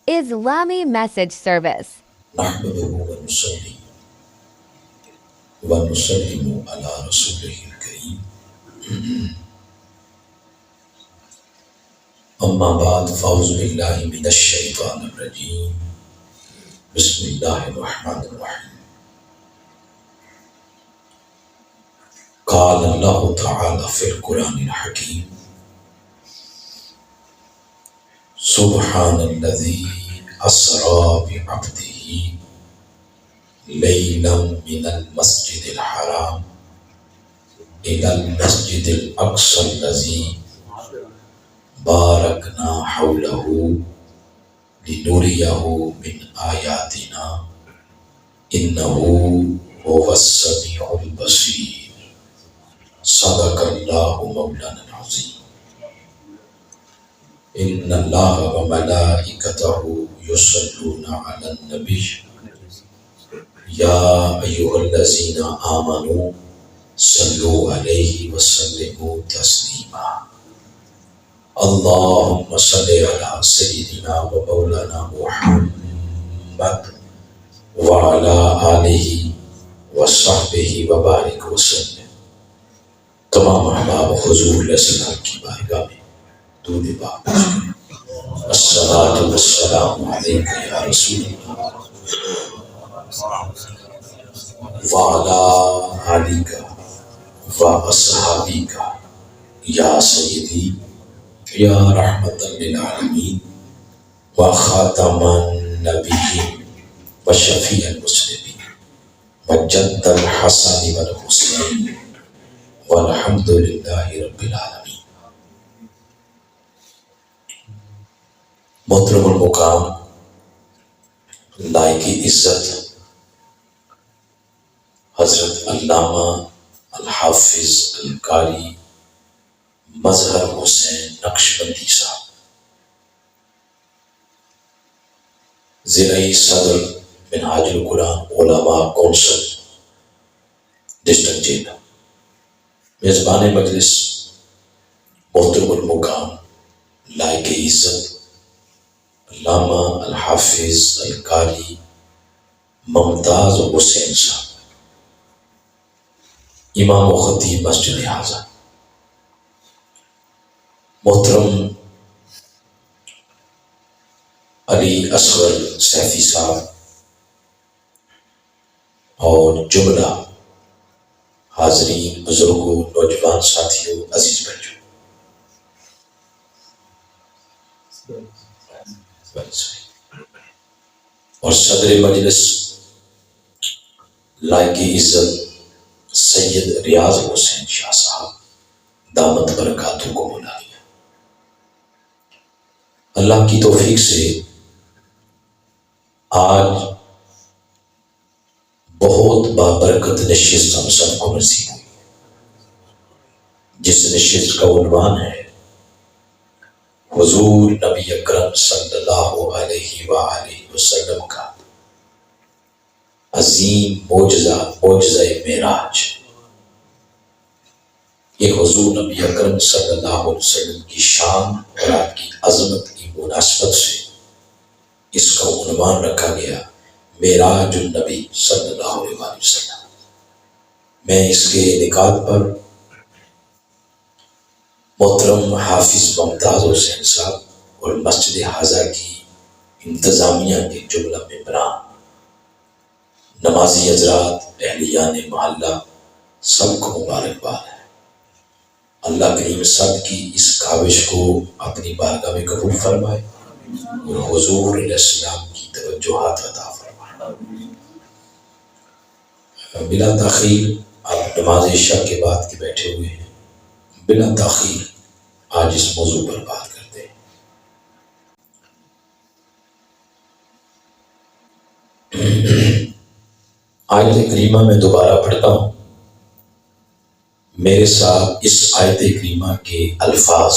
Islami Message Service. نحمده ونصلي ونسلم على رسوله الكريم أما بعد فأعوذ بالله من الشيطان الرجيم بسم الله الرحمن الرحيم قال الله تعالى في القرآن الحكيم سبحان الذي أسرى بعبده ليلا من المسجد الحرام إلى المسجد الأقصى الذي باركنا حوله لنريه من آياتنا إنه هو السميع البصير صدق الله مولانا العظيم إن الله وملائكته يصلون على النبي يا أيها الذين آمنوا صلوا عليه وسلموا تسليما اللهم صل على سيدنا ومولانا محمد وعلى آله وصحبه وبارك وسلم۔ تمام احباب حضور علیہ السلام کی بارگاہ میں درود پاک پیش کریں۔ الصلاۃ والسلام علیک یا رسول اللہ وعلی آلک واصحابک یا سیدی یا رحمت للعالمین وخاتم النبیین وشفیع المسلمین وجد الحسن والحسین والحمد للہ رب العالمین۔ محترم المقام لائق عزت حضرت علامہ الحافظ القاری مظہر حسین نقشبندی صاحب، ضلعی صدر منہاج القرآن علماء کونسل ڈسٹرکٹ جیلا، میزبان مجلس محترم المقام لائق عزت علامہ الحافظ القاری ممتاز حسین صاحب، امام و خطیب مسجد حاضر، محترم علی اصغر سیفی صاحب اور جملہ حاضرین، بزرگوں، نوجوان ساتھیوں، عزیز بھائیوں، اور صدر مجلس لائق عزت سید ریاض حسین شاہ صاحب دامت برکاتہ کو بلا لیا۔ اللہ کی توفیق سے آج بہت بابرکت نشست ہم سب کو نصیب ہوئی، جس نشست کا عنوان ہے حضور نبی اکرم صلی اللہ علیہ وآلہ وسلم کا عظیم معجزہ معراج۔ یہ حضور نبی اکرم صلی اللہ علیہ وسلم کی شان اور آپ کی عظمت کی مناسبت سے اس کا عنوان رکھا گیا معراج النبی صلی اللہ علیہ وسلم۔ میں اس کے انعقاد پر محترم حافظ ممتاز حسین صاحب اور مسجد حاضہ کی انتظامیہ کے جملہ ممبران، نمازی حضرات، اہلیان محلہ، سب کو مبارکباد ہے۔ اللہ کریم سب کی اس کاوش کو اپنی بارگاہ میں قبول فرمائے اور حضور علیہ السلام کی توجہات عطا فرمائے۔ بلا تاخیر آپ نماز عشاء کے بعد کے بیٹھے ہوئے ہیں، بلا تاخیر آج اس موضوع پر بات کرتے ہیں۔ آیت کریمہ میں دوبارہ پڑھتا ہوں، میرے ساتھ اس آیت کریمہ کے الفاظ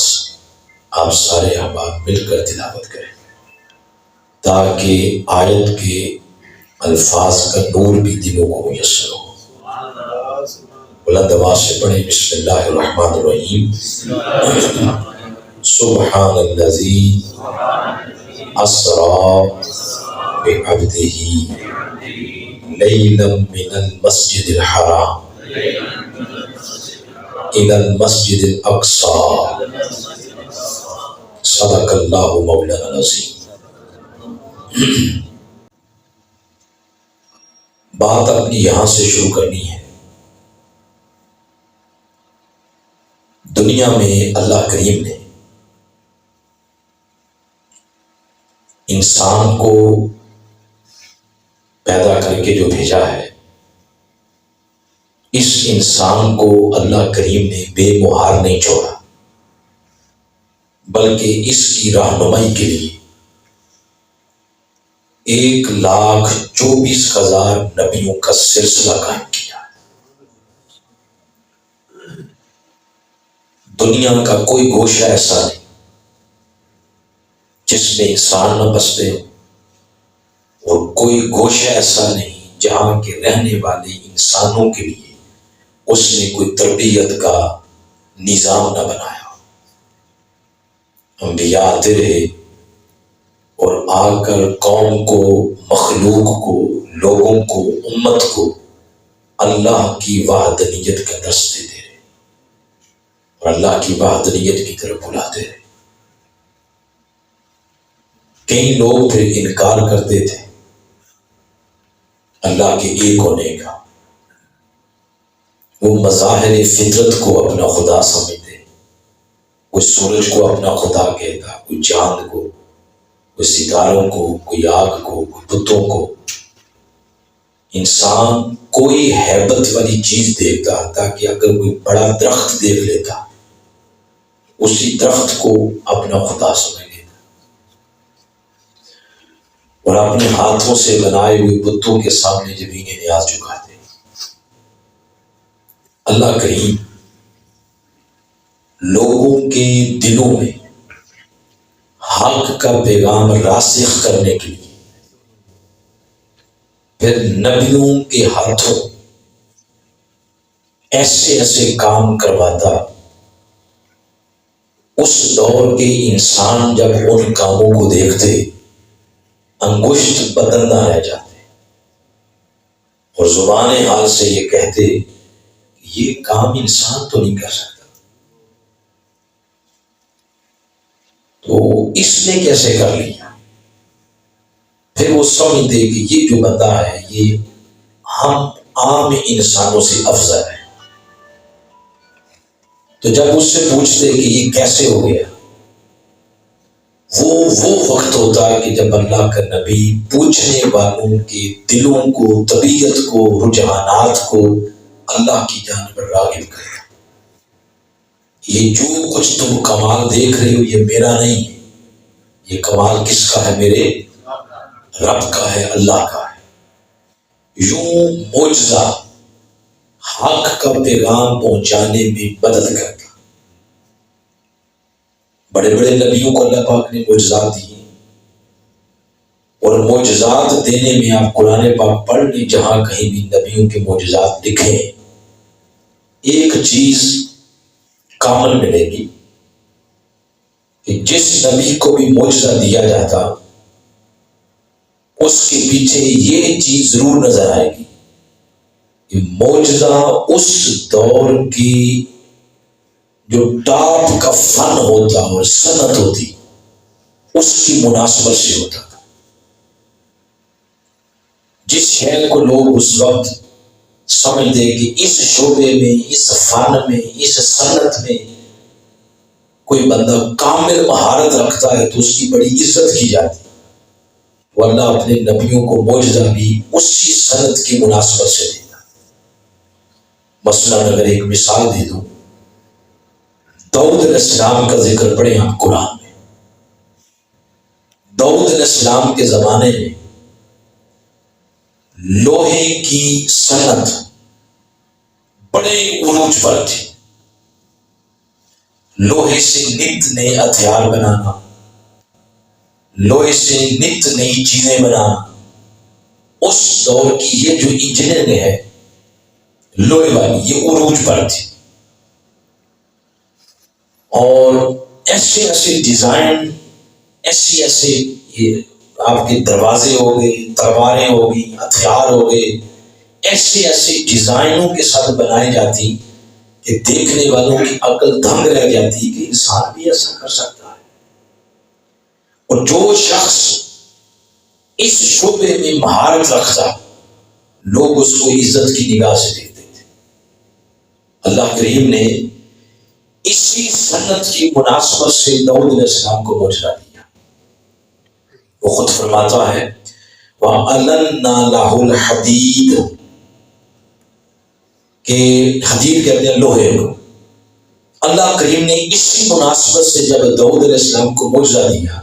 آپ سارے احباب مل کر تلاوت کریں تاکہ آیت کے الفاظ کا نور بھی دلوں کو میسر ہو۔ بلند آواز سے پڑھیں، بسم اللہ الرحمن الرحیم۔ سبحان الذی اسرا بعبدہ لیلا من المسجد الحرام الى المسجد الاقصى صدق اللہ مولانا العظیم۔ بات اپنی یہاں سے شروع کرنی ہے۔ دنیا میں اللہ کریم نے انسان کو پیدا کر کے جو بھیجا ہے، اس انسان کو اللہ کریم نے بے مہار نہیں چھوڑا، بلکہ اس کی رہنمائی کے لیے 1,24,000 نبیوں کا سلسلہ قائم کیا۔ دنیا کا کوئی گوشہ ایسا نہیں جس میں انسان نہ بستے، اور کوئی گوشہ ایسا نہیں جہاں کے رہنے والے انسانوں کے لیے اس نے کوئی تربیت کا نظام نہ بنایا۔ انبیاء آتے رہے اور آ کر قوم کو، مخلوق کو، لوگوں کو، امت کو اللہ کی وحدانیت کا درس دیتے رہے اور اللہ کی وحدانیت کی طرف بلاتے رہے۔ کئی لوگ پھر انکار کرتے تھے اللہ کے ایک ہونے کا، وہ مظاہر فطرت کو اپنا خدا سمجھتے، کوئی سورج کو اپنا خدا کہتا، کوئی چاند کو، کوئی ستاروں کو، کوئی آگ کو، کوئی بتوں کو۔ انسان کوئی ہیبت والی چیز دیکھتا تاکہ اگر کوئی بڑا درخت دیکھ لیتا اسی درخت کو اپنا خدا سمجھ لیتا، اور اپنے ہاتھوں سے بنائے ہوئے بتوں کے سامنے زمین نیاز جھکاتے۔ اللہ کریم لوگوں کے دلوں میں حق کا پیغام راسخ کرنے کے لیے پھر نبیوں کے ہاتھوں ایسے ایسے کام کرواتا، اس دور کے انسان جب ان کاموں کو دیکھتے انگشت بدل نہ رہ جاتے اور زبان حال سے یہ کہتے یہ کام انسان تو نہیں کر سکتا، تو اس نے کیسے کر لیا؟ پھر وہ سمجھتے کہ یہ جو بندہ ہے یہ ہم عام انسانوں سے افضل ہے۔ تو جب اس سے پوچھتے کہ یہ کیسے ہو گیا، وہ وقت ہوتا ہے کہ جب اللہ کا نبی پوچھنے والوں کے دلوں کو، طبیعت کو، رجحانات کو اللہ کی جانب راغب کرے۔ یہ جو کچھ تم کمال دیکھ رہے ہو یہ میرا نہیں ہے، یہ کمال کس کا ہے؟ میرے رب کا ہے، اللہ کا ہے۔ یوں معجزہ حق کا پیغام پہنچانے میں مدد کرتا۔ بڑے بڑے نبیوں کو اللہ پاک نے معجزات دیے، اور معجزات دینے میں آپ قرآن پاک پڑھ لیں، جہاں کہیں بھی نبیوں کے معجزات لکھیں ایک چیز کامل ملے گی کہ جس نبی کو بھی معجزہ دیا جاتا اس کے پیچھے یہ چیز ضرور نظر آئے گی کہ معجزہ اس دور کی جو ٹاپ کا فن ہوتا اور صنعت ہوتی اس کی مناسبت سے ہوتا تھا۔ جس شہر کو لوگ اس وقت سمجھتے کہ اس شعبے میں، اس فن میں، اس صنعت میں کوئی بندہ کامل مہارت رکھتا ہے تو اس کی بڑی عزت کی جاتی، وہ اللہ اپنے نبیوں کو معجزہ بھی اسی صنعت کی مناسبت سے دیتا۔ مثلاً اگر ایک مثال دے دوں، داؤد علیہ السلام کا ذکر پڑھیں آپ قرآن میں۔ داؤد علیہ السلام کے زمانے میں لوہے کی صنعت بڑے عروج پر تھی۔ لوہے سے نت نئے ہتھیار بنانا، لوہے سے نت نئی چیزیں بنانا، اس دور کی یہ جو انجینئرنگ ہے لوہے والی، یہ عروج پر تھی۔ اور ایسے ایسے ڈیزائن، ایسے یہ آپ کے دروازے ہو گئے، تلواریں ہو گئی، ہتھیار ہو گئے، ایسے ایسے ڈیزائنوں کے ساتھ بنائی جاتی کہ دیکھنے والوں کی عقل دنگ رہ جاتی کہ انسان بھی ایسا کر سکتا ہے۔ اور جو شخص اس شعبے میں مہارت رکھتا لوگ اس کو عزت کی نگاہ سے دیکھتے تھے۔ اللہ کریم نے اسی سنت کی مناسبت سے داؤد علیہ السلام کو معجزہ دیا۔ وہ خود فرماتا ہے وَأَلَنَّا لَهُ الْحَدِيدَ، کہ حدید کہتے ہیں لوہے کو۔ اللہ کریم نے اسی مناسبت سے جب داؤد علیہ السلام کو معجزہ دیا،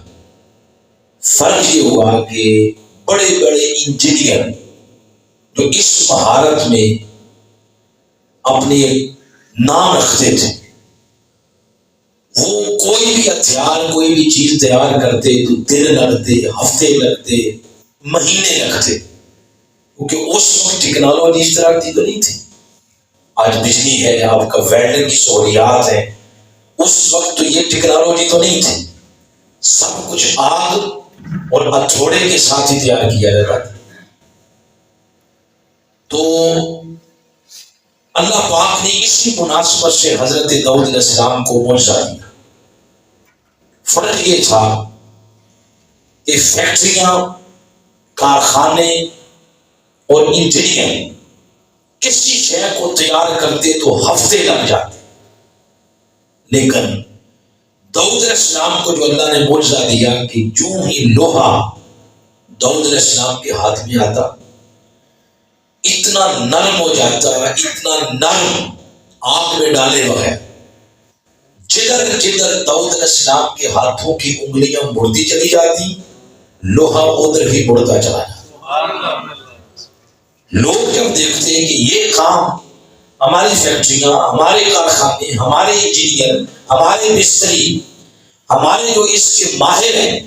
فرق یہ ہوا کہ بڑے بڑے انجینئر جو اس مہارت میں اپنے نام رکھتے تھے، وہ کوئی بھی ہتھیار، کوئی بھی چیز تیار کرتے تو دن لگتے، ہفتے لگتے، مہینے لگتے، کیونکہ اس وقت ٹیکنالوجی اس طرح کی تو نہیں تھی۔ آج بجلی ہے، آپ کا ویلڈنگ کی سہولیات ہے، اس وقت تو یہ ٹیکنالوجی تو نہیں تھی۔ سب کچھ آگ اور ہتھوڑے کے ساتھ ہی تیار کیا جاتا تھا۔ تو اللہ پاک نے اسی مناسبت سے حضرت داؤد علیہ السلام کو معجزہ دیا۔ فرق یہ تھا کہ فیکٹریاں، کارخانے اور انجینئر کسی شے کو تیار کرتے تو ہفتے لگ جاتے، لیکن داؤد علیہ السلام کو جو اللہ نے معجزہ دیا کہ جو ہی لوہا داؤد علیہ السلام کے ہاتھ میں آتا اتنا نرم ہو جاتا، اتنا نرم آگ میں ڈالے بغیر، جدھر جدھر داؤد علیہ السلام کے ہاتھوں کی انگلیاں مڑتی چلی جاتی لوہا ادھر ہی مڑتا چلا جاتا۔ لوگ جب دیکھتے ہیں کہ یہ کام ہماری فیکٹریاں، ہمارے کارخانے، ہمارے انجینئر، ہمارے مستری، ہمارے جو اس کے ماہر ہیں،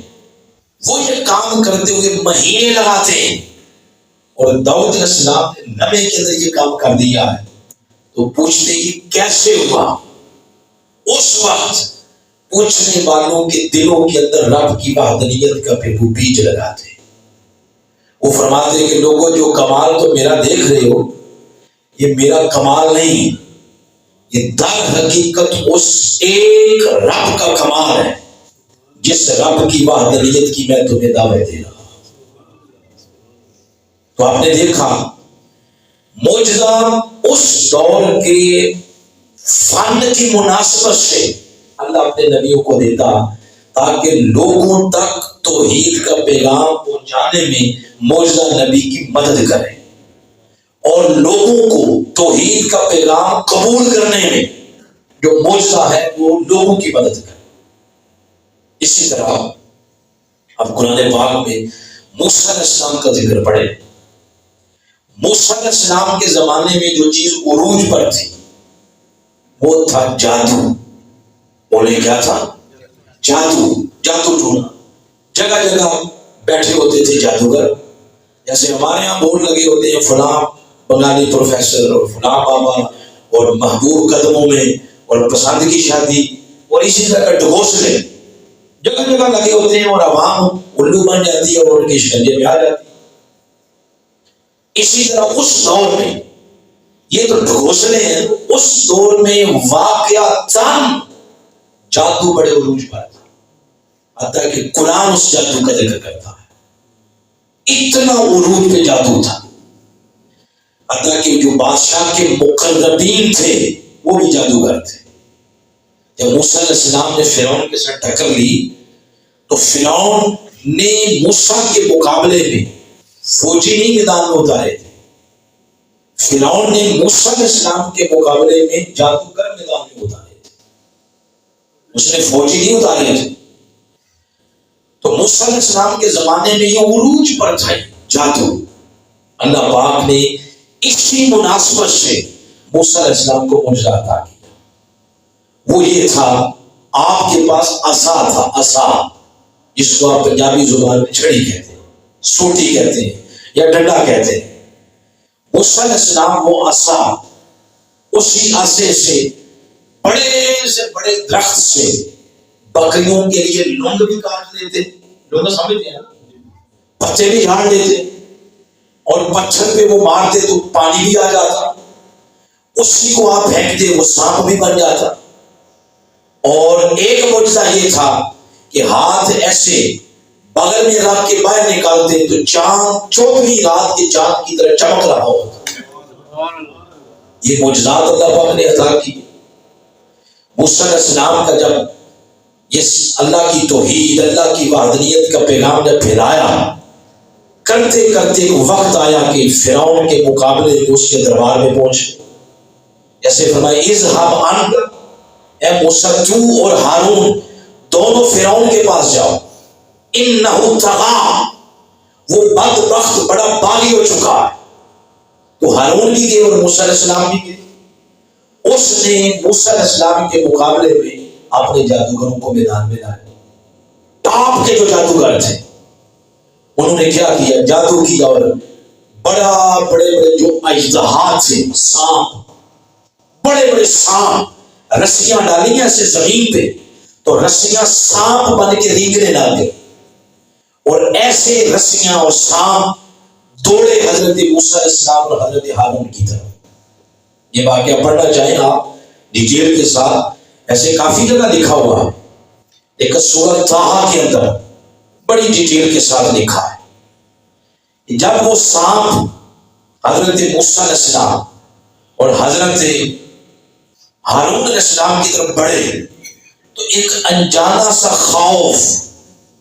وہ یہ کام کرتے ہوئے مہینے لگاتے ہیں، اور داؤد علیہ السلام نے لمحے کے اندر یہ کام کر دیا ہے، تو پوچھتے یہ کیسے ہوا؟ اس وقت پوچھنے والوں کے دلوں کے اندر رب کی وحدانیت کا پھر وہ بیج لگاتے۔ وہ فرماتے ہیں کہ لوگوں جو کمال تو میرا دیکھ رہے ہو، یہ میرا کمال نہیں، یہ در حقیقت اس ایک رب کا کمال ہے جس رب کی وحدانیت کی میں تمہیں دعوت دے رہا ہوں۔ تو آپ نے دیکھا معجزہ اس دور کے فن کی مناسبت سے اللہ اپنے نبیوں کو دیتا تاکہ لوگوں تک توحید کا پیغام پہنچانے میں معجزہ نبی کی مدد کرے، اور لوگوں کو توحید کا پیغام قبول کرنے میں جو معجزہ ہے وہ لوگوں کی مدد کرے۔ اسی طرح اب قرآن پاک میں موسیٰ علیہ السلام کا ذکر پڑھے۔ موسیٰ علیہ السلام کے زمانے میں جو چیز عروج پر تھی وہ تھا جادو۔ بولے کیا تھا؟ جادو ٹونا۔ جگہ جگہ بیٹھے ہوتے تھے جادوگر، جیسے ہمارے ہاں بورڈ لگے ہوتے ہیں فلاں بنگالی پروفیسر اور فلاں بابا اور محبوب قدموں میں اور پسند کی شادی، اور اسی طرح کا ڈھوسلے جگہ جگہ لگے ہوتے ہیں، اور عوام الو بن جاتی ہے اور ان کے شکنجے میں آ جاتی ہے۔ اسی طرح اس دور میں یہ تو ڈھوسلے ہیں، اس دور میں واقعتاً جادو بڑے عروج پر تھا، حتیٰ کہ قرآن اس جادو کا ذکر کرتا ہے۔ اتنا عروج پہ جادو تھا، حتیٰ کہ جو بادشاہ کے مقربین تھے وہ بھی جادوگر تھے۔ جب موسیٰ علیہ السلام نے فرعون کے ساتھ ٹکر لی تو فرعون نے موسیٰ کے مقابلے میں فوجی نہیں میدان میں اتارے تھے، فرعون نے موسیٰ علیہ السلام کے مقابلے میں جادوگر میدان میں اتارے تھے، اس نے فوجی نہیں اتارے تھے۔ تو موسیٰ علیہ السلام کے زمانے میں یہ عروج پر تھا جادو۔ اللہ پاک نے اسی مناسبت سے موسیٰ علیہ السلام کو معجزہ عطا کیا۔ وہ یہ تھا آپ کے پاس عصا تھا، عصا جس کو آپ پنجابی زبان میں چھڑی کہتے ہیں، سوٹی کہتے ہیں یا ڈنڈا کہتے ہیں۔ موسیٰ علیہ السلام وہ عصا، اسی عصے سے بڑے سے بڑے درخت سے بکریوں کے لیے لنگ بھی کاٹ لیتے، لوگ سمجھتے ہیں پتے بھی جھاڑ دیتے اور پتھر پہ وہ مارتے تو پانی بھی آ جاتا، اسی کو آپ پھینکتے وہ سانپ بھی بن جاتا۔ اور ایک معجزہ یہ تھا کہ ہاتھ ایسے بغل میں رکھ کے باہر نکالتے تو چاند 14ویں رات کے چاند کی طرح چمک رہا ہوتا۔ یہ معجزات اللہ پاک نے عطا کی۔ موسیٰ علیہ السلام کا جب یہ اللہ کی توحید، اللہ کی وحدانیت کا پیغام جب پھیلایا، کرتے کرتے وقت آیا کہ فرعون کے مقابلے میں اس کے دربار میں پہنچے۔ جیسے فرمایا اذهب انت، اے موسیٰ تو اور ہارون دونوں فرعون کے پاس جاؤ، انہ طغیٰ، وہ بدبخت بڑا باغی ہو چکا ہے۔ تو ہارون بھی گئے اور موسیٰ علیہ السلام بھی گئے۔ اس نے موسیٰ علیہ السلام کے مقابلے میں اپنے جادوگروں کو میدان میں لائے۔ ٹاپ کے جو جادوگر تھے انہوں نے کیا کیا، جادو کیا، اور بڑے بڑے جو اژدہا تھے، سانپ، بڑے بڑے سانپ، رسیاں ڈالی ہیں ایسے زمین پہ تو رسیاں سانپ بن کے رینگنے لگے، اور ایسے رسیاں اور سانپ دوڑے حضرت موسیٰ علیہ السلام اور حضرت ہارون کی طرف۔ یہ واقعہ پڑھنا چاہیں آپ ڈیٹیل کے ساتھ، ایسے کافی جگہ لکھا ہوا ہے، لیکن سورۃ طٰہٰ کے اندر بڑی ڈیٹیل کے ساتھ لکھا ہے۔ جب وہ سانپ حضرت موسیٰ علیہ السلام اور حضرت ہارون علیہ السلام کی طرف بڑھے تو ایک انجانا سا خوف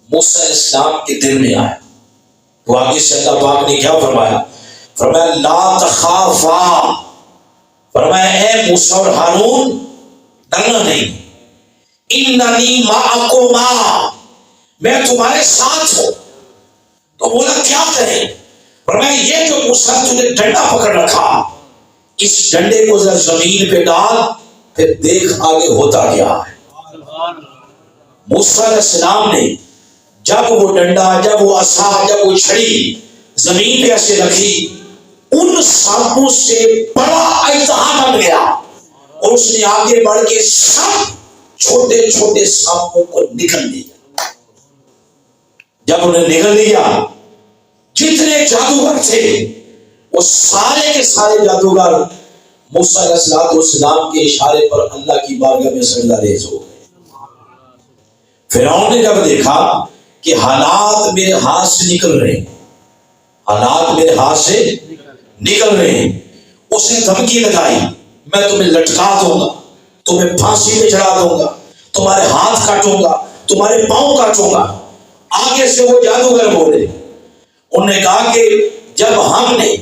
موسیٰ علیہ السلام کے دل میں آیا۔ تو آگے سے اللہ پاک نے کیا فرمایا؟ فرمایا لا تخافا، فرمایا اے موسیٰ اور ہارون ڈرنا نہیں، اننی معکما، میں تمہارے ساتھ ہوں۔ تو بولا کیا کریں؟ فرمایا یہ جو موسیٰ تجھے ڈنڈا پکڑ رکھا، اس ڈنڈے کو ذرا زمین پہ ڈال، پھر دیکھ آگے ہوتا کیا ہے۔ موسیٰ علیہ السلام نے جب وہ ڈنڈا، جب وہ عصا، جب وہ چھڑی زمین پہ ایسے رکھی، ان سانپوں سے بڑا اژدہا بن گیا، اور اس نے آگے بڑھ کے سب چھوٹے چھوٹے سانپوں کو نگل لیا۔ جب انہیں نگل لیا، جتنے جادوگر تھے وہ سارے کے سارے جادوگر موسیٰ علیہ السلام کے اشارے پر اللہ کی بارگاہ میں سجدہ ریز ہو گئے۔ فرعون نے جب دیکھا کہ حالات میرے ہاتھ سے نکل رہے ہیں، حالات میرے ہاتھ سے نکل رہے ہیں، اس نے دھمکی لگائی، میں تمہیں لٹکا دوں گا، تمہیں پھانسی پہ چڑھا دوں گا، تمہارے ہاتھ کاٹوں گا، تمہارے پاؤں کاٹوں گا۔ آگے سے وہ جادوگر بولے، انہوں نے کہا کہ جب ہم نے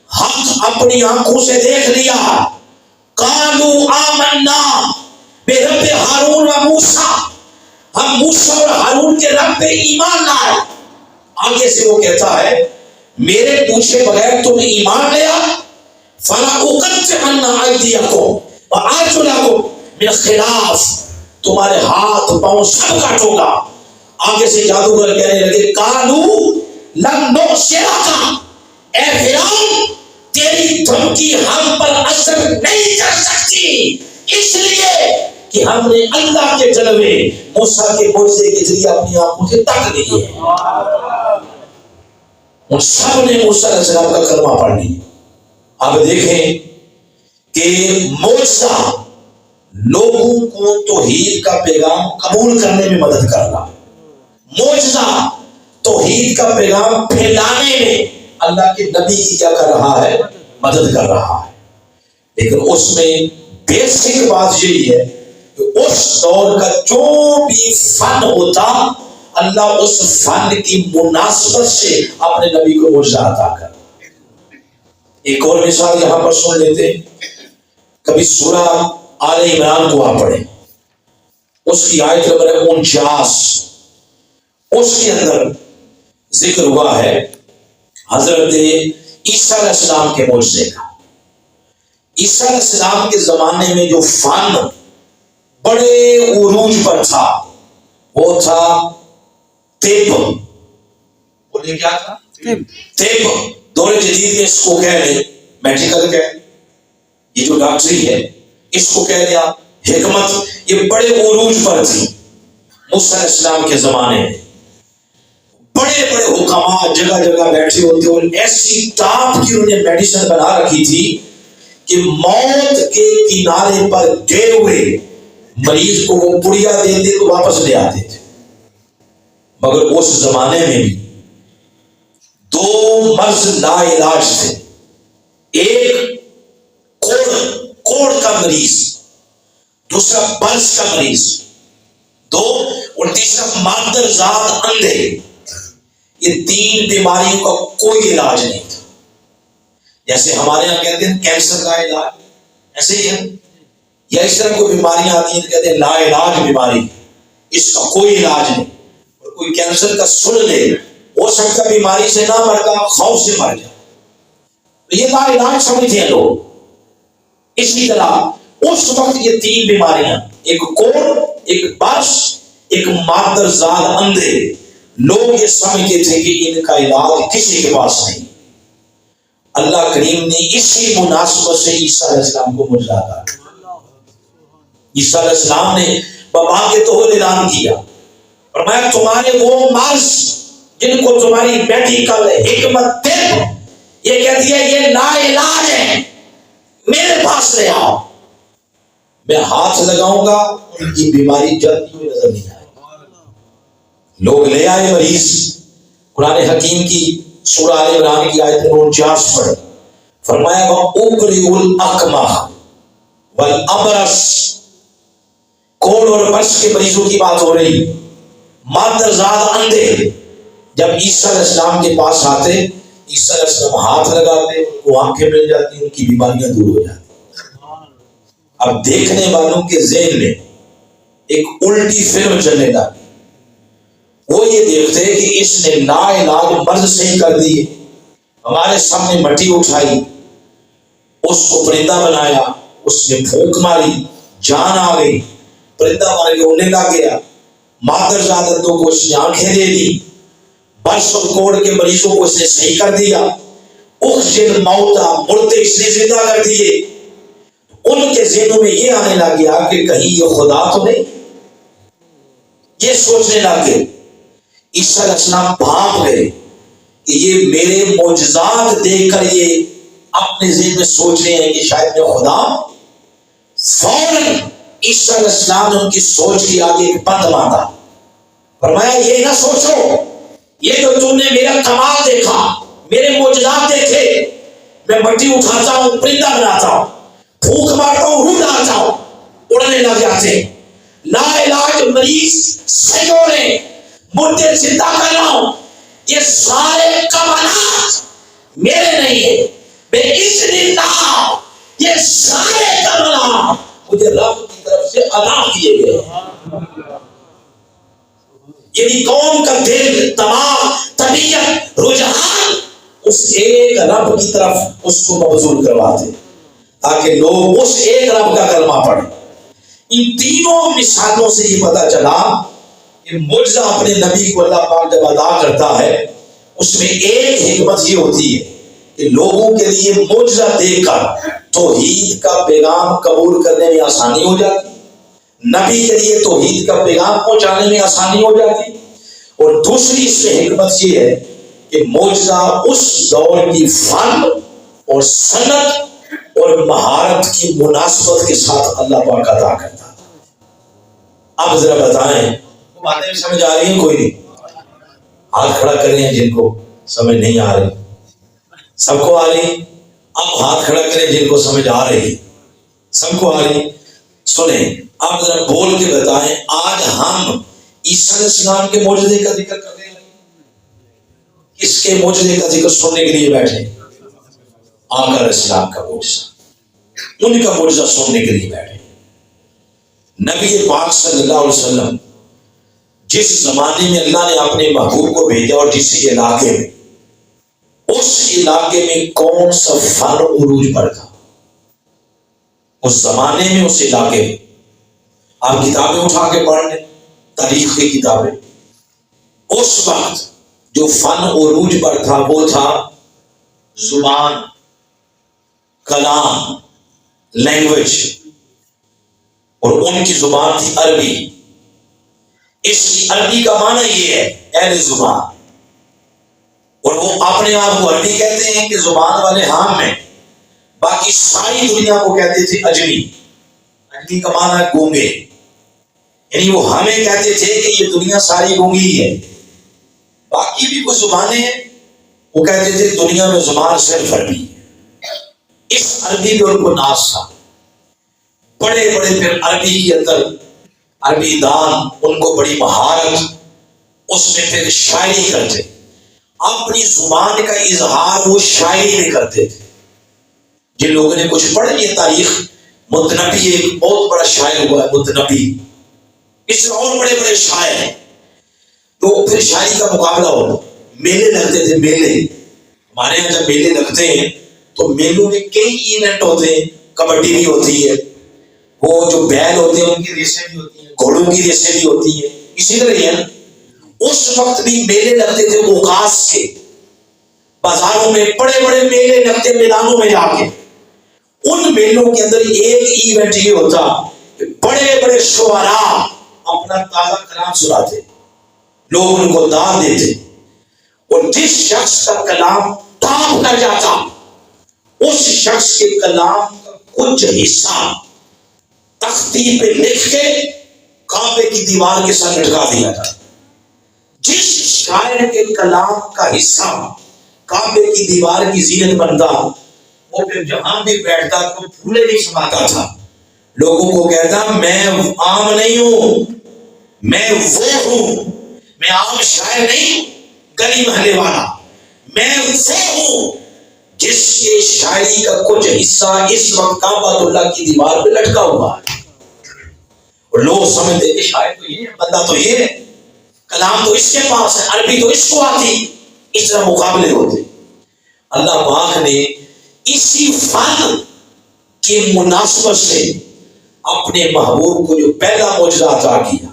حق اپنی آنکھوں سے دیکھ لیا، قالوا آمنا برب ہارون و موسیٰ، ہم موسیٰ اور ہارون کے رب پہ ایمان لائے۔ آگے سے وہ کہتا ہے میرے پوچھے بغیر تم نے ایمان لیا، فَلَأُقَطِّعَنَّ أَيْدِيَكُمْ وَأَرْجُلَكُمْ مِنْ خِلَافٍ، تمہارے ہاتھ پاؤں سب کاٹوں گا۔ آگے سے جادوگر کہنے لگے قالوا لن نؤثرك، اے فرعون تیری دھمکی ہم پر اثر نہیں کر سکتی، اس لیے کہ ہم نے اللہ کے جلوے موسیٰ کے معجزے کے ذریعے اپنی آنکھوں سے تک لیے ہیں۔ ان سب نے موسیٰ علیہ السلام کا کلمہ پڑھ لیا۔ اب دیکھیں کہ معجزہ لوگوں کو توحید کا پیغام قبول کرنے میں مدد کر رہا ہے، معجزہ توحید کا پیغام پھیلانے میں اللہ کے نبی کی کیا کر رہا ہے؟ مدد کر رہا ہے۔ لیکن اس میں بیسک بات یہی ہے کہ اس دور کا جو بھی فن ہوتا، اللہ اس فن کی مناسبت سے اپنے نبی کو معجزہ عطا کر۔ ایک اور مثال یہاں پر سن لیتے ہیں، کبھی سورہ آل عمران کو آپ پڑھیں، اس کی آیت نمبر 49، اس کے اندر ذکر ہوا ہے حضرت عیسیٰ علیہ السلام کے معجزے کا۔ عیسیٰ علیہ السلام کے زمانے میں جو فن بڑے عروج پر تھا وہ تھا طب۔ بولیے کیا تھا؟ طب۔ دور جدید میں اس کو کہہ لیں میڈیکل، یہ جو ڈاکٹری ہے اس کو کہہ لیا حکمت، یہ بڑے عروج پر تھی موسیٰ علیہ السلام کے زمانے میں۔ بڑے بڑے حکما جگہ جگہ بیٹھے ہوتے اور ایسی ٹاپ کی انہوں نے میڈیسن بنا رکھی تھی کہ موت کے کنارے پر گئے ہوئے مریض کو وہ پڑیا دیتے تو واپس لے آتے تھے. مگر اس زمانے میں بھی دو مرض لا علاج تھے. ایک کوڑ کا مریض، دوسرا برس کا مریض، دو اور تیسرا مادر زاد اندھے. یہ تین بیماریوں کا کوئی علاج نہیں تھا. جیسے ہمارے یہاں کہتے ہیں کینسر کا علاج، ایسے ہی ہے. یا اس طرح کوئی بیماریاں آتی ہیں تو کہتے ہیں لا علاج بیماری، اس کا کوئی علاج نہیں. اور کوئی کینسر کا سن لے، ہو سکتا بیماری سے نہ مر جائے، خوف سے مر جائے. یہ لا علاج سمجھتے ہیں لوگ. اسی طرح اس وقت یہ تین بیماریاں، ایک کوڑ، ایک برس، ایک مادر زاد اندھے، لوگ یہ سمجھتے تھے کہ ان کا علاج کسی کے پاس نہیں. اللہ کریم نے اسی مناسبت سے عیسیٰ علیہ السلام کو معجزہ عطا کیا. عیسیٰ علیہ السلام نے بابا کے طور اعلان کیا، فرمایا تمہارے وہ مرض جن کو تمہاری میڈیکل حکمت طب یہ کہتی ہے یہ لا علاج ہے، میرے پاس لے آؤ، میں ہاتھ لگاؤں گا ان کی بیماری جلتی ہوئی نظر نہیں آئے. لوگ لے آئے مریض. قرآن حکیم کی سورہ آل عمران کی آیت نمبر 49 پڑھ، فرمایا وَأُبْرِئُ الْأَكْمَحَ وَالْأَبْرَصَ. کوڑ اور برس کے مریضوں کی بات ہو رہی. مادر زاد اندھے جب عیسیٰ علیہ السلام کے پاس آتے، عیسیٰ علیہ السلام ہاتھ لگاتے، ان کو آنکھیں مل جاتی، ان کی بیماریاں دور ہو جاتی. اب دیکھنے والوں کے ذہن میں ایک الٹی فلم چلنے لگی. وہ یہ دیکھتے کہ اس نے لا علاج مرض صحیح کر دی. ہمارے سامنے مٹی اٹھائی، اس کو پرندہ بنایا، اس نے پھونک ماری، جان آ گئی، پرندہ مار کے اڑنے لگ گیا. مادر زادتوں کو اس نے آنکھیں دے دی. برس اور کوڑ کے مریضوں کو اس نے صحیح کر دیا. اخرج موتا، مردے اس نے زندہ کر دیے. ان کے ذہنوں میں یہ آنے لگ گیا کہ کہیں یہ خدا تو نہیں. یہ سوچنے لگے. عیسیٰ علیہ السلام بھاگ گئے کہ یہ میرے معجزات دیکھ کر یہ اپنے ذہن میں سوچ رہے ہیں کہ شاید میں خدا. فوراً عیسیٰ علیہ السلام نے ان کی سوچ کے آگے ایک بند باندھا. فرمایا یہ نہ سوچو، یہ تو تم نے میرا کمال دیکھا، میرے معجزات دیکھے، میں مٹی اٹھاتا ہوں، پرندہ بناتا ہوں، پھونک مارتا ہوں، روح ڈالتا ہوں، اڑنے لگ جاتے. لا علاج مریض صحیح ہو رہے، مردے زندہ کر رہا ہوں. یہ سارے کمالات میرے نہیں ہیں، میں اس دن نہ، یہ سارے کمالات مجھے رب کی طرف سے عطا کیے گئے. یعنی قوم کا دل، دماغ، طبیعت، رجحان اس ایک رب کی طرف اس کو مبذول کرواتے تاکہ لوگ اس ایک رب کا کلمہ پڑھیں. ان تینوں مثالوں سے یہ پتہ چلا کہ معجزہ اپنے نبی کو اللہ پاک جب ادا کرتا ہے اس میں ایک حکمت یہ ہوتی ہے کہ لوگوں کے لیے معجزہ دیکھ کر توحید کا پیغام قبول کرنے میں آسانی ہو جاتی، نبی کے لیے توحید کا پیغام پہنچانے میں آسانی ہو جاتی. اور دوسری اس میں حکمت یہ ہے کہ معجزہ اس دور کی فن اور صنعت اور مہارت کی مناسبت کے ساتھ اللہ پاک عطا کرتا. اب ذرا بتائیں باتیں سمجھ آ رہی ہیں؟ کوئی نہیں ہاتھ کھڑا کریں ہیں جن کو سمجھ نہیں آ رہی. سب کو آ رہی؟ اب ہاتھ کھڑا کریں جن کو سمجھ آ رہی. سب کو آ رہی؟ سنیں آپ ذرا بول کے بتائیں آج ہم عیسیٰ علیہ السلام کے معجزے کا ذکر کر رہے ہیں، کس کے معجزے کا ذکر سننے کے لیے بیٹھے؟ آقا علیہ السلام کا معجزہ، ان کا معجزہ سننے کے لیے بیٹھے. نبی پاک صلی اللہ علیہ وسلم جس زمانے میں اللہ نے اپنے محبوب کو بھیجا اور جس علاقے میں، اس علاقے میں کون سا فن عروج پر تھا اس زمانے میں، اس علاقے میں. آپ کتابیں اٹھا کے پڑھ لیں، تاریخ کی کتابیں. اس وقت جو فن عروج پر تھا وہ تھا زبان، کلام، لینگویج. اور ان کی زبان تھی عربی. اس عربی کا معنی یہ ہے اہل زبان. اور وہ اپنے آپ کو عربی کہتے ہیں کہ زبان والے ہم ہیں، باقی ساری دنیا کو کہتے تھے اجمی. اجمی کا معنی ہے گونگے، یعنی وہ ہمیں کہتے تھے کہ یہ دنیا ساری گونگی ہے. باقی بھی کچھ زبانیں ہیں وہ کہتے تھے دنیا میں زبان صرف عربی ہے. اس عربی پہ ان کو ناز تھا. بڑے بڑے پھر عربی کے اندر عربی دان، ان کو بڑی مہارت، اس میں پھر شاعری کرتے، اپنی زبان کا اظہار وہ شاعری میں کرتے تھے. جن لوگوں نے کچھ پڑھ لی تاریخ، متنبی ایک بہت بڑا شاعر ہوا ہے متنبی، اس میں اور بڑے بڑے شاعر ہیں. تو پھر شاعری کا مقابلہ ہوتا، میلے لگتے تھے. میلے ہمارے یہاں جب میلے لگتے ہیں تو میلوں میں کئی ایونٹ ہوتے ہیں. کبڈی بھی ہوتی ہے، وہ جو بیل ہوتے ہیں ان کی ریسیں بھی ہوتی ہیں، گھوڑوں کی ریسیں بھی ہوتی ہیں. اسی طرح یہ اس وقت بھی میلے لگتے تھے اوقاس کے. بازاروں میں بڑے بڑے میلے لگتے، میدانوں میں جا کے. ان میلوں کے اندر ایک ایونٹ یہ ہوتا کہ بڑے بڑے شعراء اپنا تازہ کلام سناتے، لوگ ان کو دان دیتے، اور جس شخص کا کلام ٹاپ کر جاتا اس شخص کے کلام کا کچھ حصہ تختی پہ لکھ کے کعبے کی دیوار کے ساتھ لٹکا دیا تھا. جس شاعر کے کلام کا حصہ کعبے کی دیوار کی زینت بنتا، وہ پھر جہاں بھی بیٹھتا تو پھولے نہیں سماتا تھا. لوگوں کو کہتا میں عام نہیں ہوں، میں وہ ہوں، میں عام شاعر نہیں گلی محلے والا، میں وہ ہوں جس کے شاعری کا کچھ حصہ اس وقت کعبۃ اللہ کی دیوار پہ لٹکا ہوا ہے. اور لوگ سمجھتے کہ شاعر تو یہ ہے، بندہ تو یہ ہے، کلام تو اس کے پاس ہے، عربی تو اس کو آتی. اس طرح مقابلے ہوتے. اللہ پاک نے اسی فن کی مناسبت سے اپنے محبوب کو جو پہلا معجزہ عطا کیا،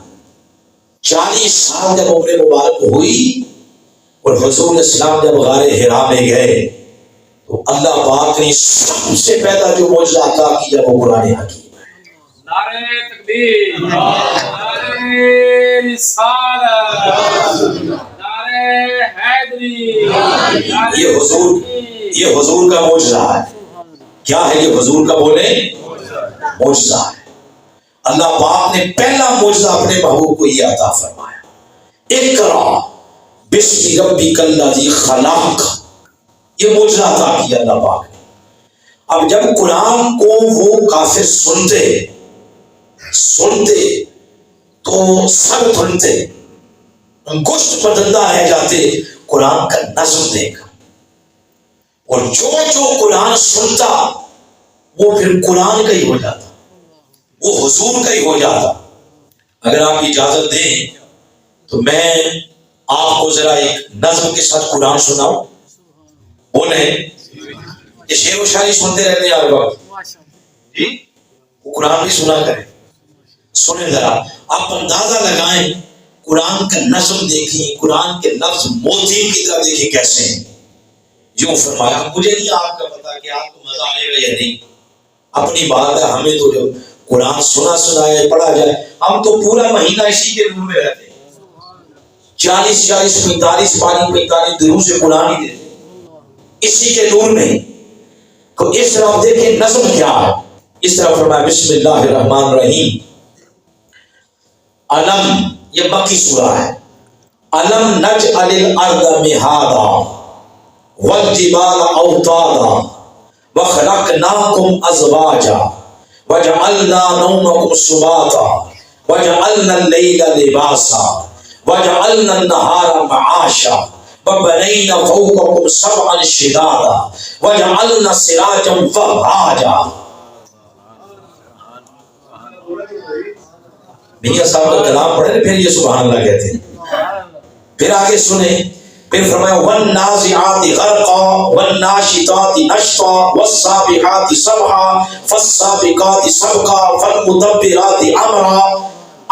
40 سال جب عمر مبارک ہوئی اور حضور اسلام جب غار حرا میں گئے تو اللہ پاک نے سب سے پہلا جو معجزہ عطا کیا وہ قرآن حکیم ہے. نعرہ تکبیر، نعرہ رسالت، نعرہ حیدری. یہ حضور کا معجزہ ہے. کیا ہے یہ حضور کا بولے؟ معجزہ ہے. اللہ پاک نے پہلا معجزہ اپنے محبوب کو یہ عطا فرمایا، اقرا بسم ربک الذی خلق. یہ معجزہ عطا کیا اللہ پاک نے. اب جب قرآن کو وہ کافر سنتے تو سر دھنتے، گوشت بدلتا رہ جاتے قرآن کا نظم دے کر. اور جو قرآن سنتا وہ پھر قرآن کا ہی ہو جاتا، وہ حضور کا ہی ہو جاتا. اگر آپ اجازت دیں تو میں آپ کو ذرا ایک نظم کے ساتھ قرآن سناؤں. بولیں یہ شعر و شاعری سنتے رہتے ہیں ہر وقت، وہ قرآن بھی سنا کریں. سنیں ذرا، آپ اندازہ لگائیں، قرآن کا نظم دیکھیں، قرآن کے لفظ موتی کی طرح دیکھیں کیسے ہیں. یوں فرمایا، مجھے نہیں آپ کا پتا کہ آپ کو مزہ آئے گا یا نہیں، اپنی بات ہے. ہمیں تو جو قرآن سنائے پڑھا جائے، ہم تو پورا مہینہ اسی کے نور میں رہتے ہیں. 40 45 45 دنوں سے قرآن ہی دیتے اسی کے نور میں. تو اس طرح دیکھیں نظم کیا ہے. اس طرح فرمایا بسم اللہ الرحمن الرحیم. علم، یہ مکی سورہ ہے. علم نجعل الارض مہادا والجبال اوتادا وخلقناکم ازواجا وجعلنا نومکم سباتا وجعلنا اللیل لباسا وجعلنا النہار معاشا وبنینا فوقکم سبعا شدادا وجعلنا سراجا وہاجا. میاں صاحب کا کلام پڑھے پھر یہ سبحان اللہ کہتے ہیں. پھر آگے سنیں، پھر فرمایا والنازعات غرقا والناشطات نشطا والسابحات سبحا فالسابقات سبقا فالمدبرات امرا.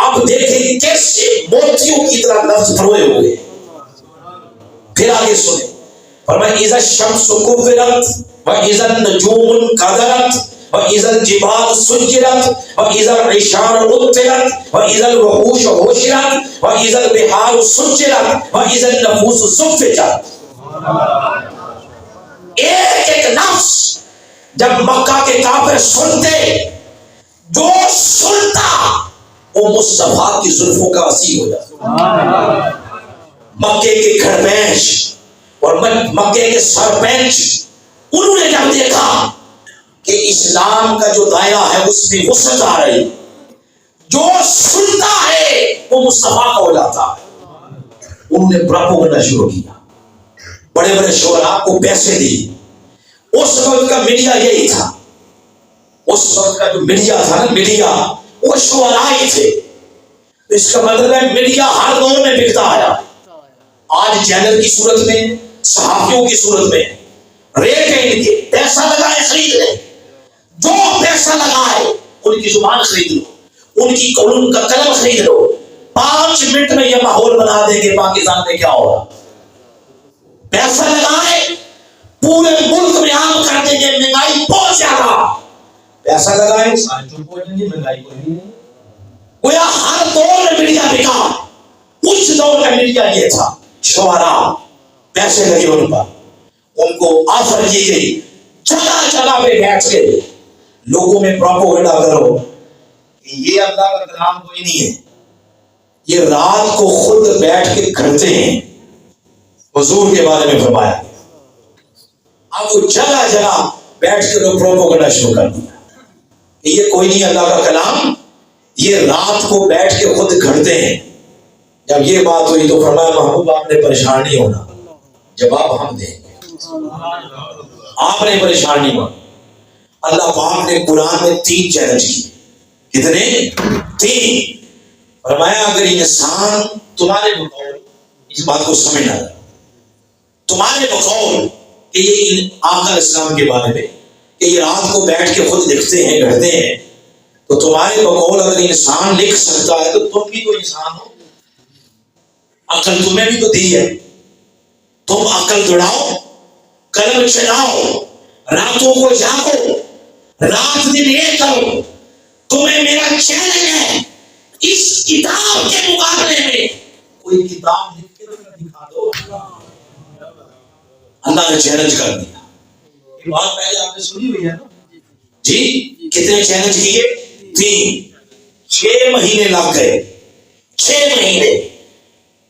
اب دیکھیں کیسے موتیوں کی طرح لفظ پروئے ہوئے. پھر آگے سنیں، فرمایا اذا الشمس كورت واذا النجوم انكدرت واذا الجبال سجرت واذا العشار عطلت واذا الوحوش حشرت واذا البحار سجرت واذا النفوس صفت. ایک ایک لفظ جب مکہ کے کافر سنتے، جو سنتا وہ مصطفیٰ کی زلفوں کا وسیع ہو جاتا۔ مکے کے کھڑبینچ اور مکے کے سرپنچ انہوں نے جب دیکھا کہ اسلام کا جو دائرہ ہے اس میں وسعت آ رہی، جو سنتا ہے وہ مصطفیٰ کا ہو جاتا ہے، انہوں نے پروپیگنڈا شروع کیا، بڑے بڑے شعراء کو پیسے دیے۔ اس وقت کا میڈیا یہی تھا، اس وقت کا جو میڈیا تھا نا، میڈیا وہ شعراء ہی تھے۔ اس کا مطلب ہے میڈیا ہر دور میں بکتا آیا، آج چینل کی صورت میں، صحافیوں کی صورت میں، ریٹ ہے ان کے، پیسہ لگائے خرید لیں، جو پیسہ لگائے ان کی زبان خرید لو، ان کی ان کا قلم خرید لو، 5 منٹ میں یہ ماحول بنا دیں گے پاکستان میں کیا ہوگا۔ پیسہ لگائے پورے ملک میں عام کر دیں گے، مہنگائی بہت زیادہ، پیسہ لگائے سارے چپ ہو جائیں گے، مہنگائی کوئی نہیں ہے۔ گویا ہر دور میں میڈیا بکا، اس دور کا میڈیا یہ تھا، شعراء پیسے لگے ان پر، ان کو آفر کی گئی، جگہ جگہ پہ بیٹھ کے لوگوں میں پروپیگنڈا کرو کہ یہ اللہ کا کلام کوئی نہیں ہے، یہ رات کو خود بیٹھ کے گھڑتے ہیں۔ حضور کے بارے میں فرمایا، اب وہ جگہ جگہ بیٹھ کے لوگ پروپیگنڈا شروع کر دیا کہ یہ کوئی نہیں اللہ کا کلام، یہ رات کو بیٹھ کے خود گھڑتے ہیں۔ جب یہ بات ہوئی تو فرمایا محبوب آپ نے پریشان نہیں ہونا، جواب ہم دیں گے، آپ نے پریشان نہیں ہونا۔ اللہ پاک نے قرآن میں 3 چیلنج کی، کتنے؟ 3۔ فرمایا اگر انسان تمہارے بقول، اس بات کو سمجھنا، تمہارے بقول کہ یہ آقا اسلام کے بارے میں کہ یہ رات کو بیٹھ کے خود لکھتے ہیں، گھڑتے ہیں، تو تمہارے بقول اگر انسان لکھ سکتا ہے تو تم بھی تو انسان ہو، عقل تمہیں بھی تو دی ہے، تم عقل جڑاؤ، قلم چلاؤ، راتوں کو جاگو، رات دن ایک کرو۔ تمہیں میرا چیلنج ہے، اس کتاب کے مقابلے میں کوئی کتاب لکھ کے دکھا دو۔ اللہ نے چیلنج کر دیا۔ یہ بات پہلے آپ نے سنی ہوئی ہے نا جی، کتنے چیلنج کیے؟ 3۔ 6 مہینے لگ گئے، 6 مہینے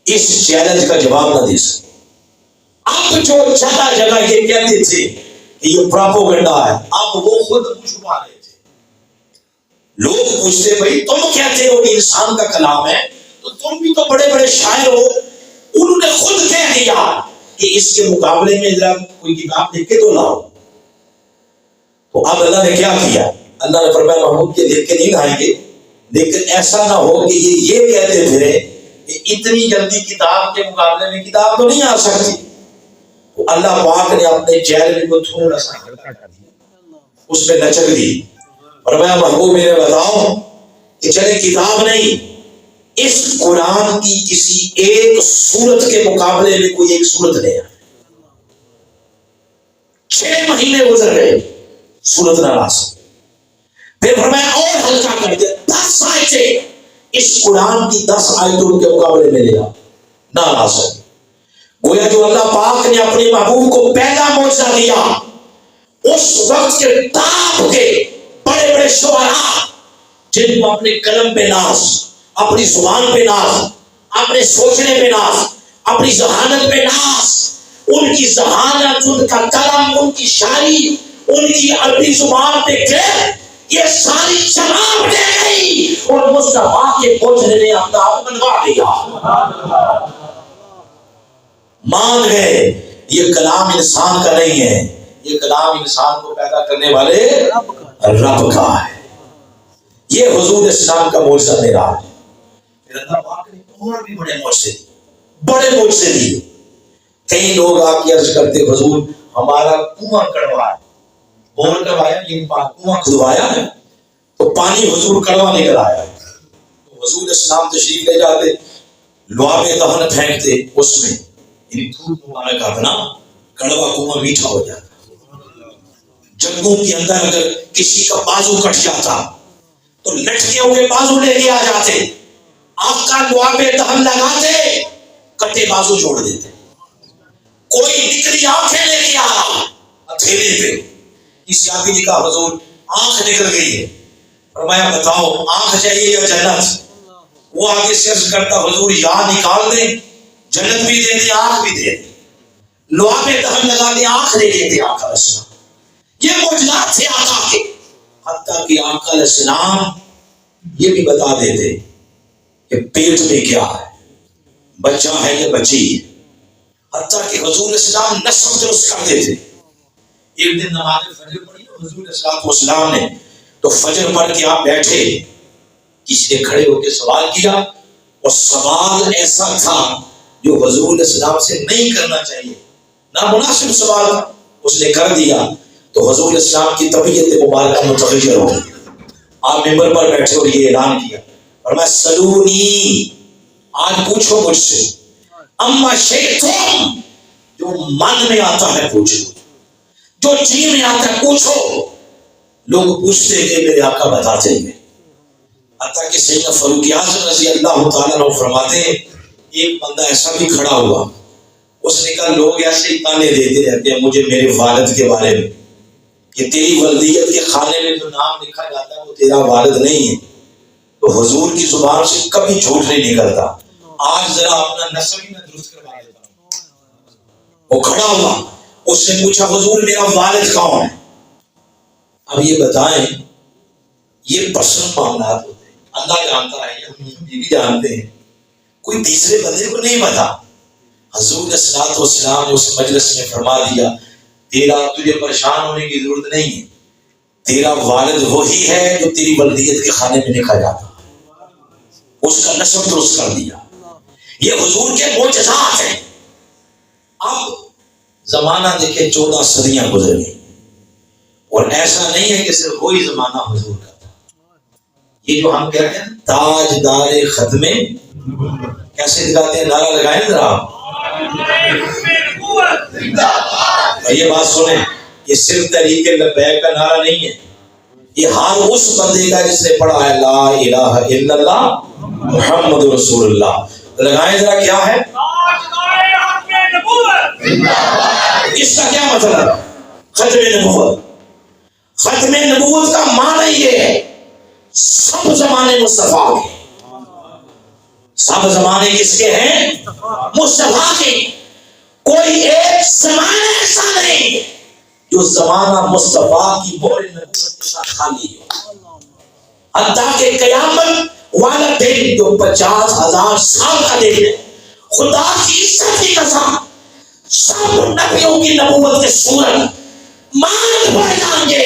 اس چیلنج کا جواب نہ دے سکے۔ اب جو جگہ جگہ یہ کہتے تھے کہ یہ پروپیگنڈا ہے، اب وہ خود چھپا رہے تھے۔ لوگ پوچھتے بھائی تم کہتے ہو کہ انسان کا کلام ہے، تو تم بھی تو بڑے بڑے شاعر ہو۔ انہوں نے خود کہہ دیا کہ اس کے مقابلے میں ذرا کوئی کتاب لکھ کے تو لاؤ۔ تو اب اللہ نے کیا کیا؟ اللہ نے فرمایا محمود کے لکھ کے نہیں لائیں گے، لیکن ایسا نہ ہو کہ یہ کہتے پھرے کہ اتنی جلدی کتاب کے مقابلے میں کتاب تو نہیں آ سکتی۔ تو اللہ پاک نے اپنے چہرے کو تھوڑا سا ہلکا کر دیا، اس پہ لچک دی، فرمایا محبوب میرے بتاؤ کہ چلے کتاب نہیں، اس قرآن کی کسی ایک سورت کے مقابلے میں کوئی ایک سورت نہیں ہے۔ 6 مہینے گزر گئے، سورت نہ لا سکے۔ پھر فرمایا اور ہلکا کر دیا، 10 آیتیں اس قرآن کی 10 آیتوں کے مقابلے میں لے نہ لا سکے۔ گویا جو اللہ پاک نے اپنے محبوب کو پہلا معجزہ دیا، اس وقت کے تاپ کے بڑے بڑے شعراء جن کو اپنے قلم پہ ناز، اپنی زبان پہ ناز، اپنے سوچنے پہ ناز، اپنی ذہانت پہ ناز، ان کی ذہانت، ان کا قلم، ان کی شاعری، ان کی عربی زبان پہ گرے، یہ ساری جواب دے گئی اور مصطفیٰ کے پہنچنے نے اپنا آپ بنوا دیا۔ مان گئے یہ کلام انسان کا نہیں ہے، یہ کلام انسان کو پیدا کرنے والے رب کا ہے۔ یہ حضور اسلام کا معجزہ میرا ہے۔ پھر اللہ پاک نے اور بھی بڑے معجزے دیے۔ کئی لوگ آ کے عرض کرتے حضور ہمارا کنواں کڑوا ہے، بور کروایا، یہ کنواں کھدوایا ہے تو پانی حضور کڑوا نکل آیا ہے۔ تو حضور اسلام تشریف لے جاتے، لعاب دہن پھینکتے، اس میں دھوپ مبارک اپنا کڑوا کنواں میٹھا ہو جاتا۔ جنگوں کے اندر اگر کسی کا بازو کٹ جاتا تو لٹکے ہوئے بازو لے کے آ جاتے، آقا لعاب دہن لگاتے، کٹے بازو چھوڑ دیتے۔ کوئی نکلی آنکھیں لے کے آیا ہتھیلی پہ. کسی آدمی نے کہا حضور آنکھ نکل گئی ہے. فرمایا بتاؤ آنکھ چاہیے یا جنت؟ وہ آگے سے عرض کرتا حضور یا نکال دیں جنت بھی دے دیں آنکھ بھی دے دیں. لوہا میں دہن لگا دیں آنکھ دے دیتے آقا علیہ السلام. یہ معجزات تھے آقا کے. حتیٰ کہ آقا علیہ السلام یہ بھی بتا دیتے کہ پیٹ میں کیا ہے، بچہ ہے یا بچی ہے. حتیٰ کہ حضور علیہ السلام نسب درست کرتے تھے. ایک دن نماز فجر پڑھی حضور علیہ السلام نے، تو فجر پڑھ کے آپ بیٹھے، کسی نے کھڑے ہو کے سوال کیا اور سوال ایسا تھا جو حضور علیہ السلام سے نہیں کرنا چاہیے، نامناسب سوال اس نے کر دیا. تو حضور علیہ السلام کی طبیعت مبارکہ متغیر ہو گئی. آپ ممبر پر بیٹھے اور یہ اعلان کیا اور میں سلونی، آج پوچھو مجھ سے، اما شئتم، جو من میں آتا ہے پوچھو، جو جی میں آتا ہے پوچھو. لوگ پوچھتے گئے میرے آقا بتاتے گئے. حتیٰ کہ سیدنا فاروق اعظم رضی اللہ تعالیٰ عنہ فرماتے ہیں ایک بندہ ایسا بھی کھڑا ہوا، اس نے کہا لوگ ایسے ہی تانے دیتے رہتے ہیں مجھے میرے والد کے بارے میں کہ تیری ولدیت کے خانے میں جو نام لکھا جاتا ہے وہ تیرا والد نہیں ہے. تو حضور کی زبان سے کبھی جھوٹ نہیں نکلتا. آج ذرا اپنا نسب ہی میں درست کروا دیتا ہوں. وہ کھڑا ہوا، اس نے پوچھا حضور میرا والد کون ہے؟ اب یہ بتائیں، یہ پرسنل معاملات ہوتے ہیں، اللہ جانتا ہے، ہم بھی جانتے ہیں، کوئی تیسرے بندے کو نہیں پتا. حضور صلی والسلام نے اس مجلس میں فرما دیا تجھے پریشان ہونے کی ضرورت نہیں ہے، تیرا والد وہی ہے جو تیری ولدیت کے خانے میں لکھا جاتا ہے. اس کا نسب درست کر دیا. یہ حضور کے معجزات ہیں. اب زمانہ دیکھے 14 صدیاں گزر گئی اور ایسا نہیں ہے کہ صرف وہی زمانہ حضور کا تھا. یہ جو ہم کہتے ہیں تاجدار ختم، کیسے دکھاتے ہیں؟ نعرہ لگائیں ذرا. یہ بات سنیں، یہ صرف تحریک لبیک کا نعرہ نہیں ہے، یہ ہر اس بندے کا جس نے پڑھا ہے لا الہ الا اللہ محمد رسول اللہ. لگائیں ذرا، کیا ہے اس کا کیا مطلب؟ ختم نبوت. ختم نبوت کا معنی یہ ہے سب زمانے مصطفیٰ کے. سب زمانے کس کے ہیں؟ مصطفیٰ کے. کوئی ایک زمانہ ایسا نہیں جو زمانہ مصطفیٰ کی مہر نبوت کے ساتھ خالی ہو. حتیٰ کہ قیامت والا دن جو 50,000 سال کا دن ہے، خدا کی عزت کی قسم سب نبیوں کی نبوت کے صورت مان پڑ جائیں گے.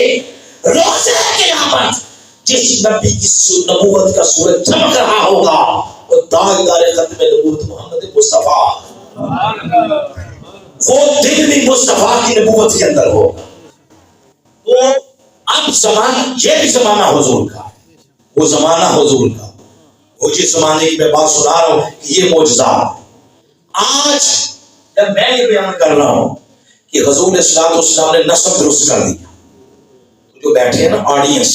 روز قیامت جس نبی کی نبوت کا سورج چمک رہا ہوگا وہ تاجدار ختم نبوت محمد مصطفیٰ، وہ دن بھی مصطفیٰ کی نبوت کے اندر ہوگا. تو اب زمانہ، یہ بھی زمانہ حضور کا، وہ زمانہ حضور کا، وہ جس زمانے کی میں بات سنا رہا ہوں کہ یہ معجزات. آج جب میں یہ بیان کر رہا ہوں کہ حضور والسلام نے نسب درست کر دیا، جو بیٹھے ہیں نا آڈینس،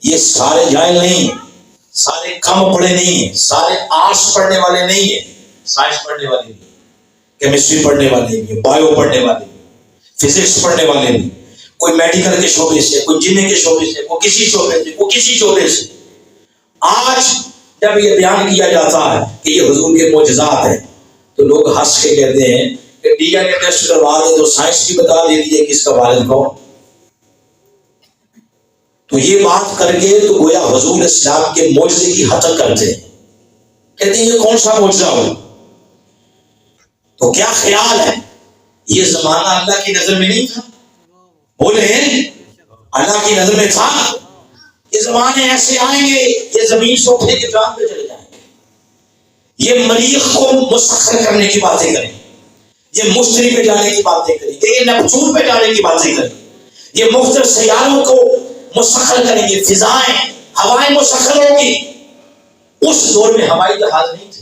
یہ سارے جاہل نہیں ہیں، سارے کم پڑھے نہیں ہیں، سارے آرٹس پڑھنے والے نہیں ہیں، سائنس پڑھنے والے نہیں، کیمسٹری پڑھنے والے نہیں، بایو پڑھنے والے نہیں، فزکس پڑھنے والے نہیں، کوئی میڈیکل کے شعبے سے، کوئی جن کے شعبے سے، کوئی کسی شعبے سے، کوئی کسی شعبے سے. آج جب یہ بیان کیا جاتا ہے کہ یہ حضور کے معجزات ہیں تو لوگ ہنس کے کہتے ہیں کہ ڈی این اے ٹیسٹ کروا دے تو سائنس بھی بتا دیتی ہے کس کا والد کون. تو یہ بات کر کے تو گویا حضور اسلام کے معجزے کی حتق کرتے ہیں، کہتے ہیں یہ کون سا معجزہ ہو. تو کیا خیال ہے یہ زمانہ اللہ کی نظر میں نہیں تھا؟ بولے اللہ کی نظر میں تھا. یہ زمانے ایسے آئیں گے یہ زمین سوکھنے کے جان پہ چلے جائیں گے، یہ مریخ کو مسخر کرنے کی باتیں کریں، یہ مشتری پہ جانے کی باتیں کریں گے، یہ نیپچون پہ جانے کی باتیں کریں، یہ مختلف سیاروں کو مسخر کریں گے، فضائیں ہوائیں مسخر ہوگی. اس دور میں ہوائی جہاز نہیں تھے،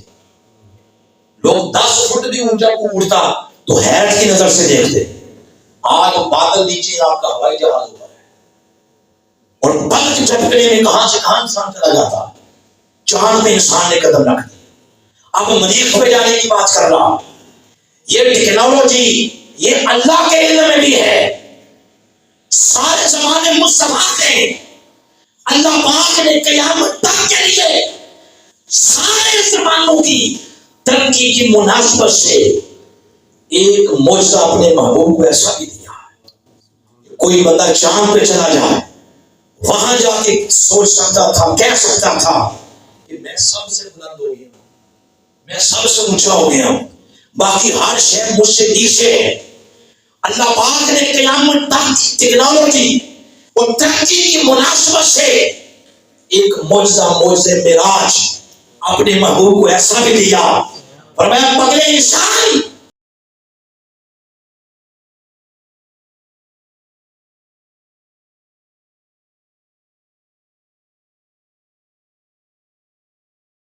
لوگ 10 فٹ بھی اونچا کو اڑتا تو حیرت کی نظر سے دیکھتے. آج بادل نیچے آپ کا ہوائی جہاز ہوا ہے اور پلک جھپکنے میں کہاں سے کہاں انسان چلا جاتا. چاند میں انسان نے قدم رکھ دیا. اب مریخ پہ جانے کی بات کر رہا. یہ ٹیکنالوجی یہ اللہ کے علم میں بھی ہے. سارے زمانے مصطفیٰ تھے. اللہ پاک نے قیامت تک کے لیے سارے زمانوں کی ترقی کی مناسبت سے ایک معجزہ اپنے محبوب کو ایسا بھی دیا ہے. کوئی بندہ چاند پہ چلا جائے وہاں جا کے سوچ سکتا تھا, کہہ سکتا تھا کہ میں سب سے بلند ہو گیا ہوں, میں سب سے اونچا ہو گیا ہوں, باقی ہر شے مجھ سے نیچے ہے. اللہ پاک نے قیامت تک ٹیکنالوجی اور ترقی کی مناسبت سے ایک معجزہ معراج اپنے محبوب کو ایسا بھی دیا. فرمایا پگلے انسان